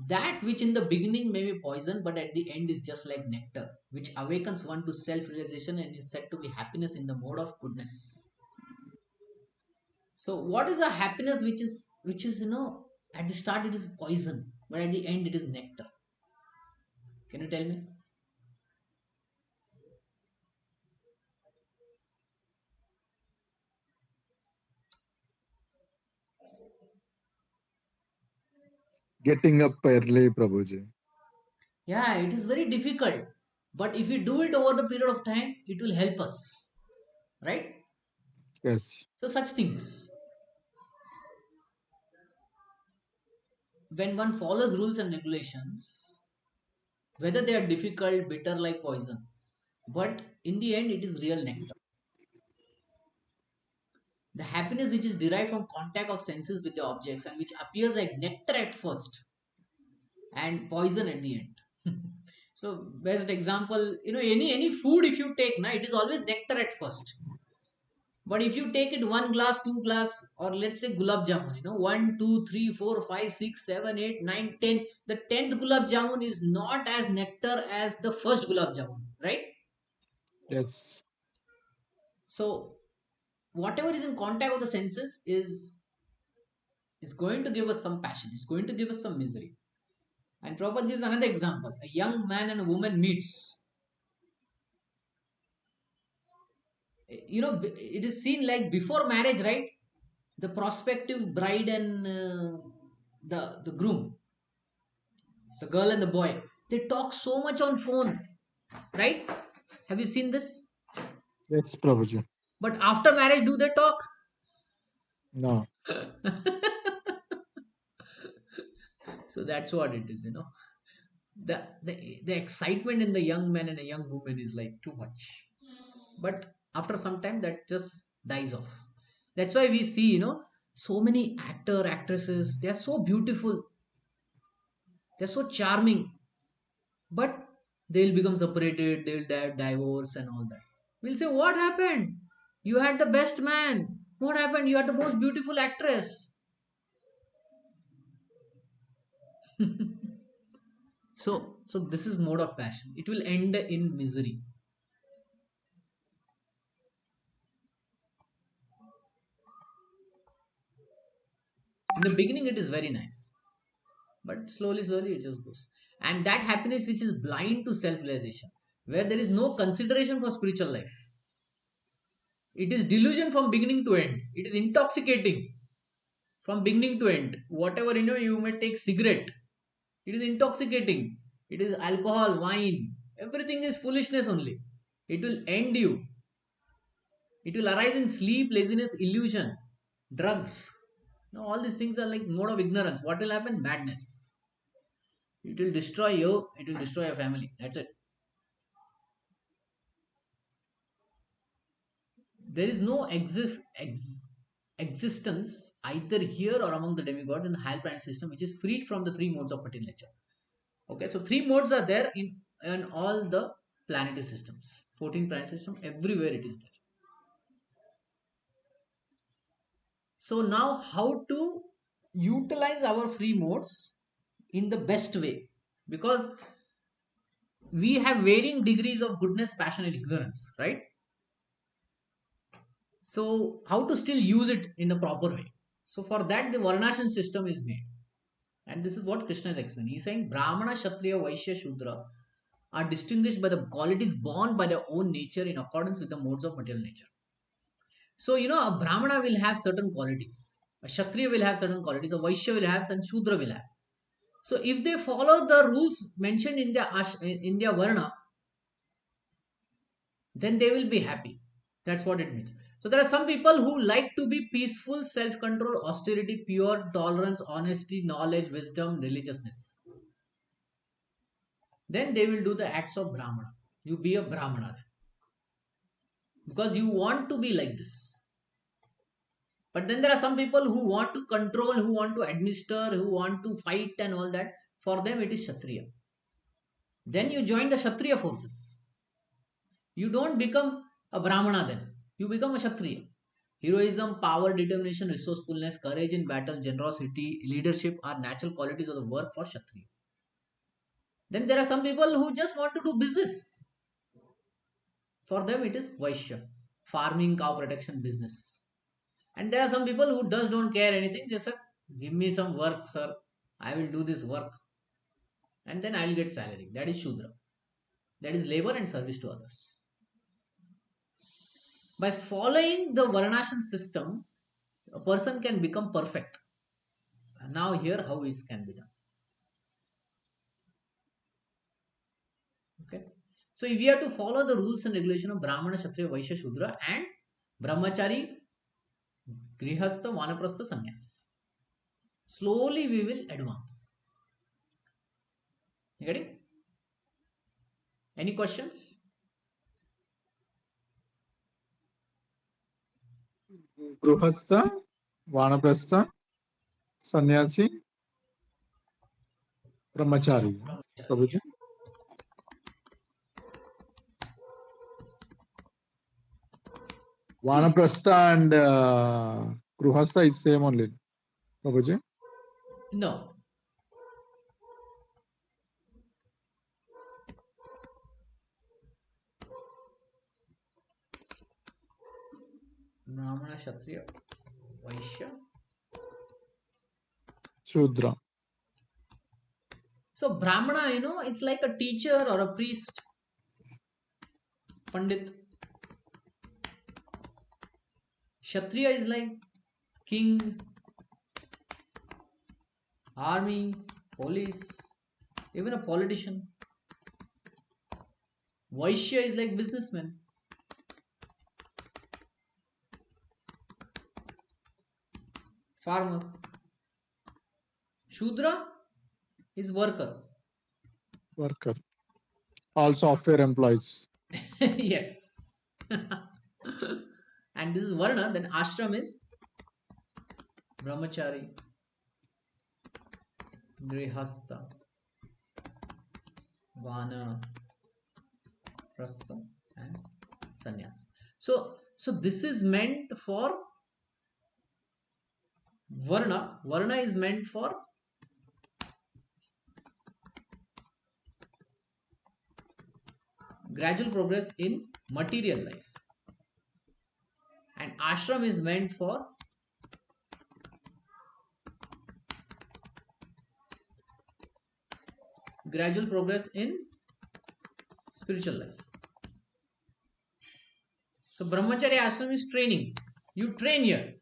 That which in the beginning may be poison, but at the end is just like nectar, which awakens one to self realization and is said to be happiness in the mode of goodness. So, what is a happiness which is at the start it is poison, but at the end it is nectar? Can you tell me? Getting up early, Prabhuji. Yeah, it is very difficult, but if we do it over the period of time, it will help us, right? Yes. So, such things. When one follows rules and regulations, whether they are difficult, bitter like poison, but in the end, it is real nectar. The happiness which is derived from contact of senses with the objects and which appears like nectar at first and poison at the end. So best example, any food if you take, now it is always nectar at first. But if you take it one glass, two glass, or let's say gulab jamun, one, two, three, four, five, six, seven, eight, nine, 10. The 10th gulab jamun is not as nectar as the first gulab jamun, right? Yes. So whatever is in contact with the senses is going to give us some passion. It's going to give us some misery. And Prabhupada gives another example. A young man and a woman meets. It is seen like before marriage, right? The prospective bride and the groom, the girl and the boy, they talk so much on phone, right? Have you seen this? Yes, Prabhuji. But after marriage, do they talk? No. So that's what it is. The excitement in the young man and a young woman is like too much. But after some time, that just dies off. That's why we see, so many actresses, they are so beautiful, they're so charming, but they'll become separated, they'll divorce and all that. We'll say, what happened? You had the best man. What happened? You are the most beautiful actress. So this is mode of passion. It will end in misery. In the beginning, it is very nice, but slowly it just goes. And that happiness which is blind to self-realization, where there is no consideration for spiritual life. It is delusion from beginning to end. It is intoxicating from beginning to end. Whatever you may take cigarette. It is intoxicating. It is alcohol, wine. Everything is foolishness only. It will end you. It will arise in sleep, laziness, illusion, drugs. Now all these things are like mode of ignorance. What will happen? Madness. It will destroy you. It will destroy your family. That's it. there is no existence either here or among the demigods in the higher planet system which is freed from the three modes of material nature. Okay, so three modes are there in all the planetary systems, 14 planet system, everywhere it is there. So now how to utilize our free modes in the best way, because we have varying degrees of goodness, passion and ignorance, right? So how to still use it in the proper way? So for that the varnashram system is made, and this is what Krishna is explaining. He's saying Brahmana, Kshatriya, Vaishya, Shudra are distinguished by the qualities born by their own nature in accordance with the modes of material nature. So a Brahmana will have certain qualities, a Kshatriya will have certain qualities, a Vaishya will have, and Shudra will have. So if they follow the rules mentioned in their Varna, then they will be happy. That's what it means. So there are some people who like to be peaceful, self-control, austerity, pure, tolerance, honesty, knowledge, wisdom, religiousness. Then they will do the acts of Brahmana. You be a Brahmana then, because you want to be like this. But then there are some people who want to control, who want to administer, who want to fight and all that. For them it is Kshatriya. Then you join the Kshatriya forces. You don't become a Brahmana then. You become a Kshatriya. Heroism, power, determination, resourcefulness, courage in battle, generosity, leadership are natural qualities of the work for Kshatriya. Then there are some people who just want to do business. For them it is Vaishya. Farming, cow protection, business. And there are some people who don't care anything. Just say, give me some work, sir. I will do this work. And then I will get salary. That is Shudra. That is labor and service to others. By following the Varnashram system, a person can become perfect. And now here how it can be done. Okay. So if we have to follow the rules and regulation of Brahmana, Kshatriya, Vaishya, Shudra and Brahmachari, Grihastha, Vanaprastha, Sannyas, slowly we will advance. You getting? Any questions? Gruhastha, Vanaprastha, Sannyasi, Brahmachari. Prabhuji. Vanaprastha and Gruhastha is same only. Prabhuji. No. Brahmana, Kshatriya, Vaishya, Shudra. So Brahmana, it's like a teacher or a priest, Pandit. Kshatriya is like king, army, police, even a politician. Vaishya is like businessman. Farmer. Shudra is worker. Worker. All software employees. Yes. And this is Varna, then ashram is Brahmachari, Grihastha, Vana, Prastha and Sannyas. So this is meant for Varna. Varna is meant for gradual progress in material life, and ashram is meant for gradual progress in spiritual life. So Brahmacharya ashram is training. You train here.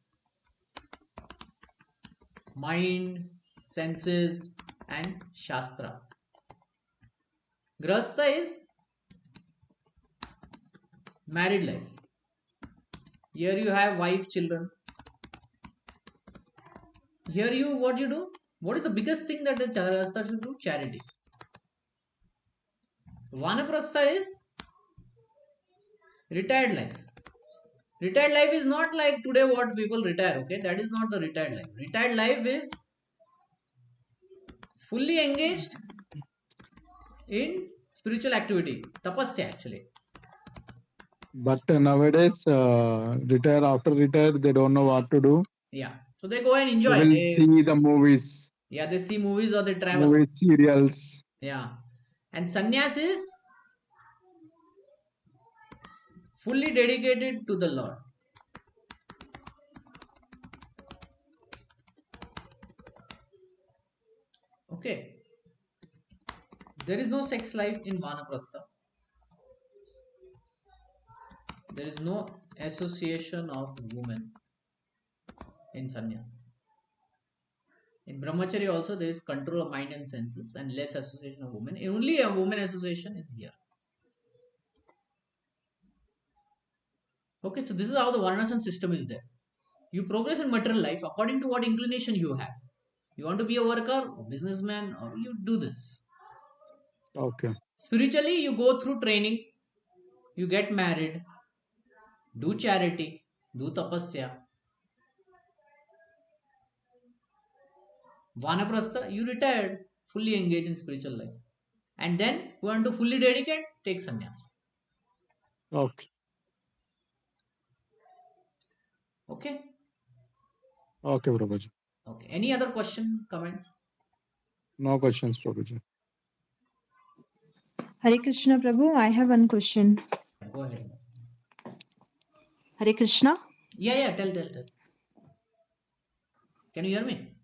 Mind, senses and Shastra. Grahastha is married life. Here you have wife, children. Here what you do? What is the biggest thing that the Grahastha should do? Charity. Vanaprastha is retired life. Retired life is not like today what people retire, okay? That is not the retired life. Retired life is fully engaged in spiritual activity, tapasya actually. But nowadays, retire after retire, they don't know what to do. Yeah. So they go and They enjoy. will see the movies, Yeah, they see movies or they travel. movies, serials. Yeah. And sannyas is fully dedicated to the Lord. Okay. There is no sex life in Vanaprastha. There is no association of women in sannyas. In brahmacharya also there is control of mind and senses and less association of women. Only a woman association is here. Okay, so this is how the varnashram system is there. You progress in material life according to what inclination you have. You want to be a worker, a businessman, or you do this. Okay. Spiritually, you go through training, you get married, do charity, do tapasya. Vanaprastha, you retired, fully engaged in spiritual life. And then you want to fully dedicate, take sannyas. Okay. Okay? Okay, Prabhuji. Okay. Any other question, comment? No questions, Prabhuji. Hare Krishna Prabhu, I have one question. Go ahead. Hare Krishna. Yeah, tell. Can you hear me?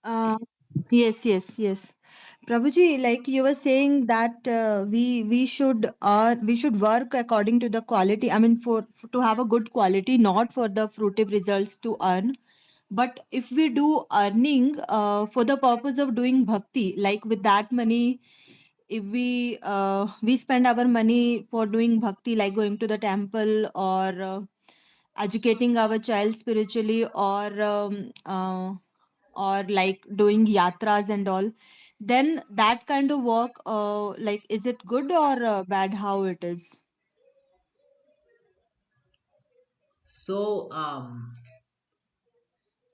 Uh, yes. Prabhuji, like you were saying that we should work according to the quality. I mean, for to have a good quality, not for the fruitive results to earn. But if we do earning for the purpose of doing bhakti, like with that money, if we spend our money for doing bhakti, like going to the temple or educating our child spiritually or like doing yatras and all, then that kind of work, like is it good or bad, how it is? So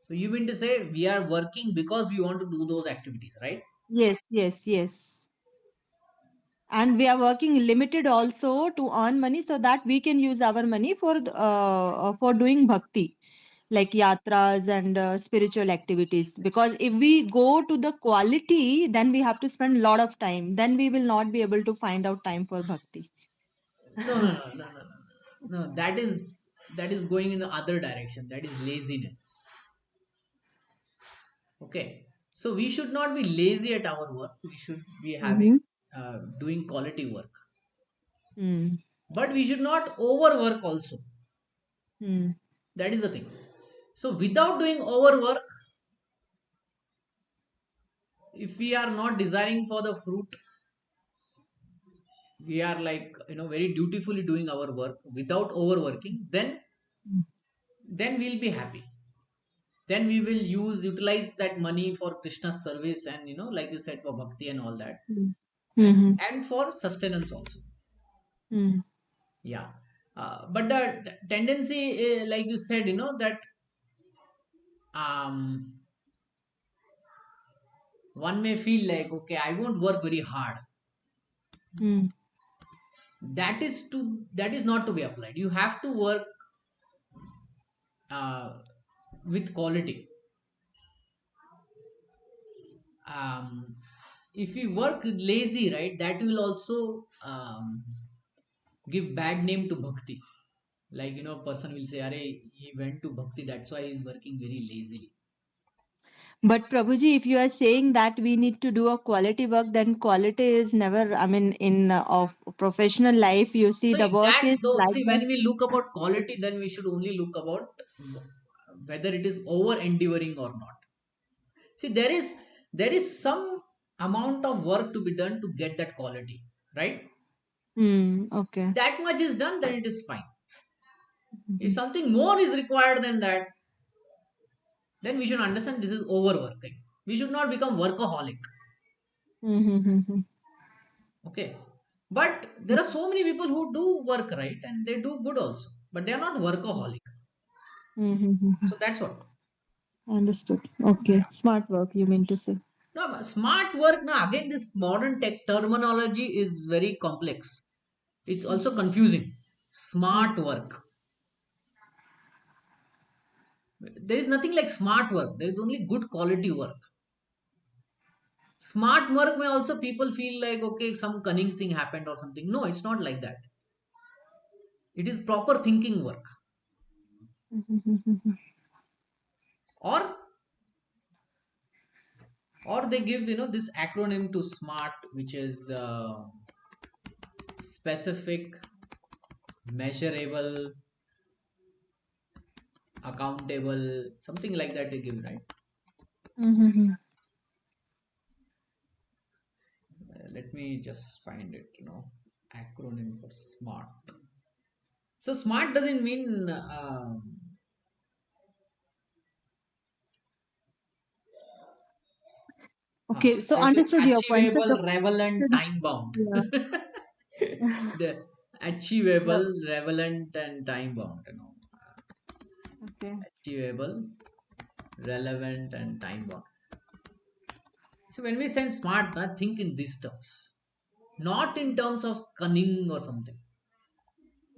you mean to say we are working because we want to do those activities, right? Yes, and we are working limited also to earn money so that we can use our money for doing bhakti, like yatras and spiritual activities, because if we go to the quality, then we have to spend a lot of time, then we will not be able to find out time for bhakti. No. That is going in the other direction. That is laziness. Okay. So we should not be lazy at our work. We should be having Mm-hmm. doing quality work. Mm. But we should not overwork also. Mm. That is the thing. So without doing overwork, if we are not desiring for the fruit, we are like very dutifully doing our work without overworking, then we'll be happy. Then we will utilize that money for Krishna's service and like you said, for bhakti and all that, Mm. and Mm-hmm. and for sustenance also. Mm. Yeah. But the tendency, like you said, that um one may feel like, okay, I won't work very hard. Mm. That is not to be applied. You have to work uh, with quality. um, if we work lazy, right, that will also give bad name to bhakti. Like person will say, "Arey, he went to bhakti, that's why he's working very lazily." But Prabhuji, if you are saying that we need to do a quality work, then quality is never, I mean, in of professional life, you see So the if work that is though, like see, that. when we look about quality, then we should only look about whether it is over endeavoring or not. See, there is some amount of work to be done to get that quality, right? Okay. That much is done, then it is fine. If Mhm. something more is required than that, then we should understand this is overworking. We should not become workaholic. Mhm. Okay. But there are so many people who do work, right, and they do good also, but they are not workaholic. Mm-hmm. So that's what. Understood. Okay. Yeah. Smart work, you mean to say. No, but smart work. Now again, this modern tech terminology is very complex. It's also Mhm. confusing. Smart Okay. work. There is nothing like smart work. There is only good quality work. Smart work may also people feel like, okay, some cunning thing happened or something. No, it's not like that. It is proper thinking work. Mhm. Or they give this acronym to smart, which is specific, measurable, accountable, something like that they give, right? Mhm. Let me just find it. Acronym for smart. So smart doesn't mean Okay, so there's understood your point. So achievable, relevant, time bound. yeah. The achievable, Yeah. relevant, and time bound. Okay. Achievable, relevant, and time bound. So when we say smart, I think in these terms, not in terms of cunning or something.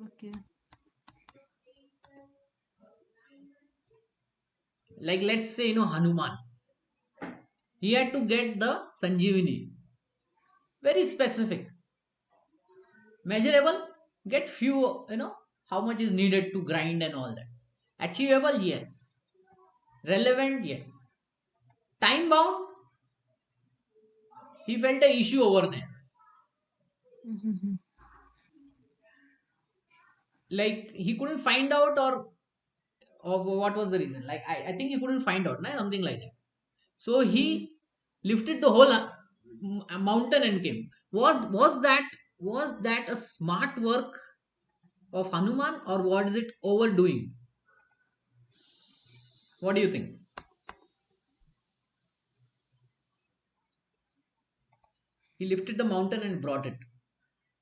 Okay. Like let's say Hanuman, he had to get the Sanjeevani, very specific, measurable, get few, how much is needed to grind and all that. Achievable, yes. Relevant, yes. Time bound, he felt a issue over there. Mhm. Like he couldn't find out, or what was the reason? Like I think he couldn't find out, nah? Something like that. So Mhm. he lifted the whole mountain and came. What was that? Was that a smart work of Hanuman, or what is it overdoing? What do you think? He lifted the mountain and brought it.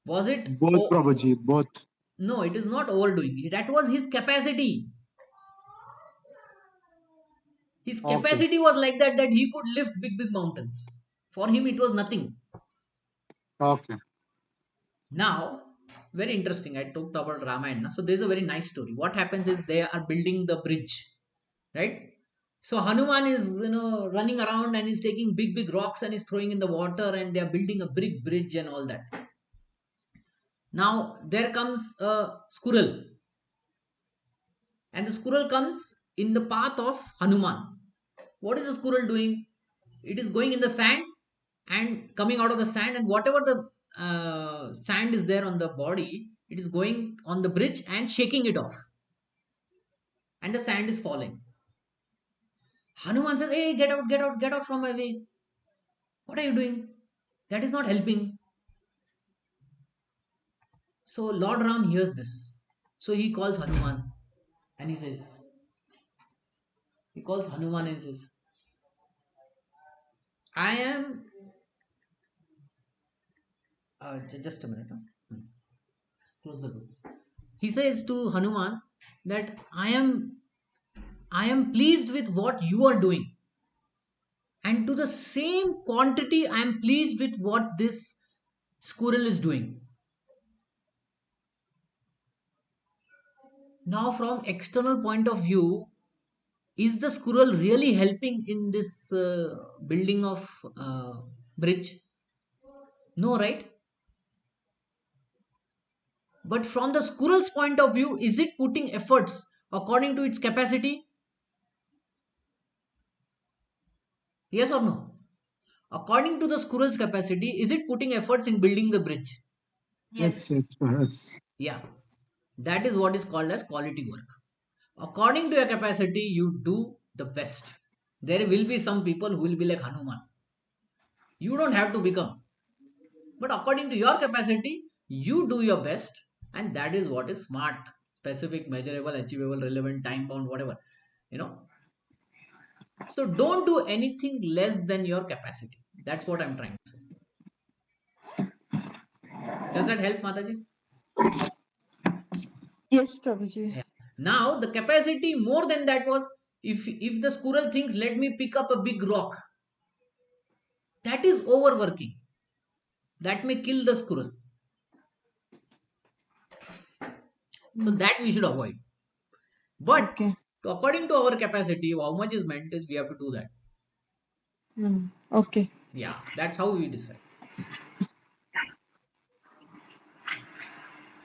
Was it? Both, Oh, Prabhuji, both. no, it is not overdoing. That was his capacity. His Okay, capacity was like that he could lift big, big mountains. For him, it was nothing. okay. Now, very interesting. I talked about Ramayana. So there's a very nice story. What happens is they are building the bridge, right? So Hanuman is running around and he's taking big, big rocks and he's throwing in the water, and they are building a big bridge and all that. Now there comes a squirrel, and the squirrel comes in the path of Hanuman. What is the squirrel doing? It is going in the sand and coming out of the sand, and whatever the sand is there on the body, it is going on the bridge and shaking it off, and the sand is falling. Hanuman says, "Hey, get out, get out, get out from my way. What are you doing? That is not helping." So Lord Ram hears this. So and he says, he calls Hanuman and says, I am, just a minute. Huh? Close the door. He says to Hanuman that I am pleased with what you are doing, and to the same quantity I am pleased with what this squirrel is doing. Now from external point of view, is the squirrel really helping in this building of bridge? No, right? But from the squirrel's point of view, is it putting efforts according to its capacity? Yes or no? According to the squirrel's capacity, is it putting efforts in building the bridge? Yes, Yes. yes, yes. Yeah, that is what is called as quality work. According to your capacity, you do the best. There will be some people who will be like Hanuman. You don't have to become, but according to your capacity, you do your best, and that is what is smart, specific, measurable, achievable, relevant, time bound, whatever. You know. So don't do anything less than your capacity. That's what I'm trying to say. Does that help, Mataji? Yes, Prabhuji. Yeah. Now the capacity more than that was, if the squirrel thinks, let me pick up a big rock, that is overworking. That may kill the squirrel. So Mm. that we should avoid. But Okay. according to our capacity, how much is meant is we have to do that. Okay. Yeah, that's how we decide.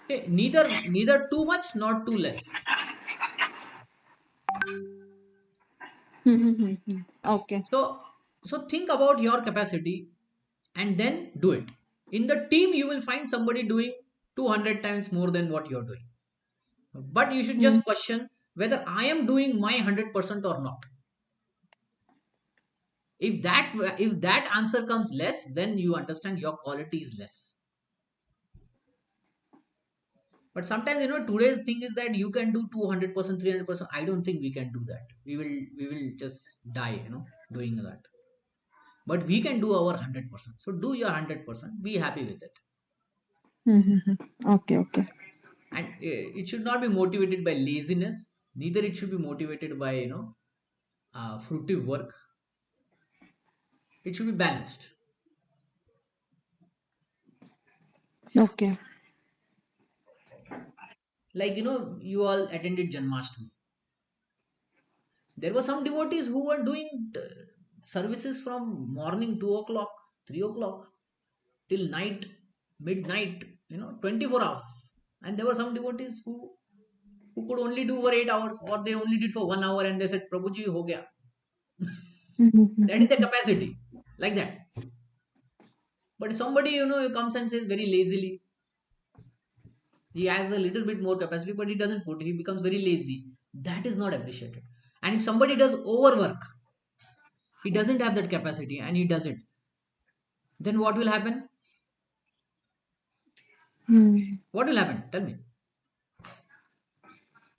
Okay, neither too much nor too less. Okay. So think about your capacity and then do it. In the team, you will find somebody doing 200 times more than what you're doing. But you should Mm. just question whether I am doing my 100% or not. If that answer comes less, then you understand your quality is less. But sometimes, today's thing is that you can do 200%, 300%. I don't think we can do that. We will just die, doing that. But we can do our 100%. So do your 100%. Be happy with it. Okay. Okay. And it should not be motivated by laziness. Neither it should be motivated by fruitive work. It should be balanced. Okay. Like, you all attended Janmashtami. There were some devotees who were doing services from morning 2 o'clock, 3 o'clock till night, midnight, 24 hours. And there were some devotees who could only do over 8 hours, or they only did for 1 hour and they said, Prabhuji, ho gaya. That is the capacity. Like that. But somebody, comes and says very lazily, he has a little bit more capacity, but he doesn't put, he becomes very lazy. That is not appreciated. And if somebody does overwork, he doesn't have that capacity and he does it, then what will happen? Mm. What will happen? Tell me.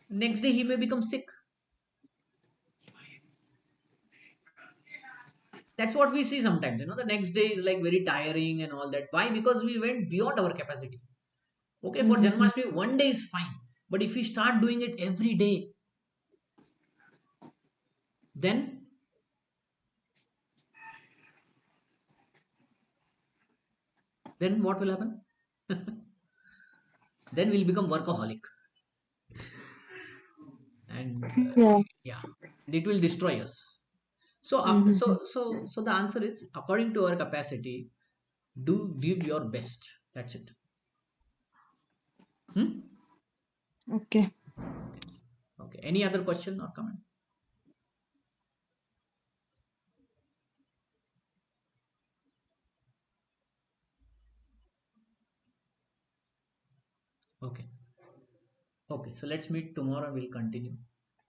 Next day he may become sick. That's what we see sometimes. The next day is like very tiring and all that. Why? Because we went beyond our capacity. Okay, for Janmashtami, one day is fine. But if we start doing it every day, then what will happen? Then we'll become workaholic. And Yeah. yeah, and it will destroy us. So, the answer is, according to our capacity, do give your best. That's it. Hmm? Okay. Okay. Okay. Any other question or comment? Okay. Okay. So let's meet tomorrow. We'll continue.